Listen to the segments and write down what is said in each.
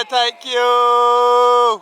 thank you.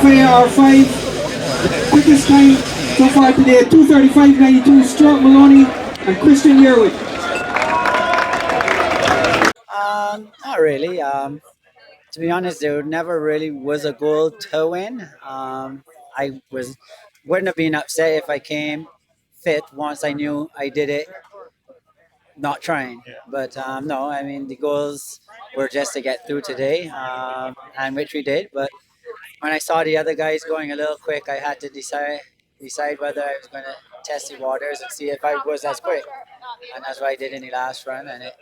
FAR5. Quickest time so far today, 2:35.92. Stuart Maloney and Kristian Yearwood. Not really. To be honest, there never really was a goal to win. I wouldn't have been upset if I came fit once I knew I did it, not trying. But no, I mean the goals were just to get through today, and which we did. But when I saw the other guys going a little quick, I had to decide whether I was going to test the waters and see if I was as quick, and that's what I did in the last run, and it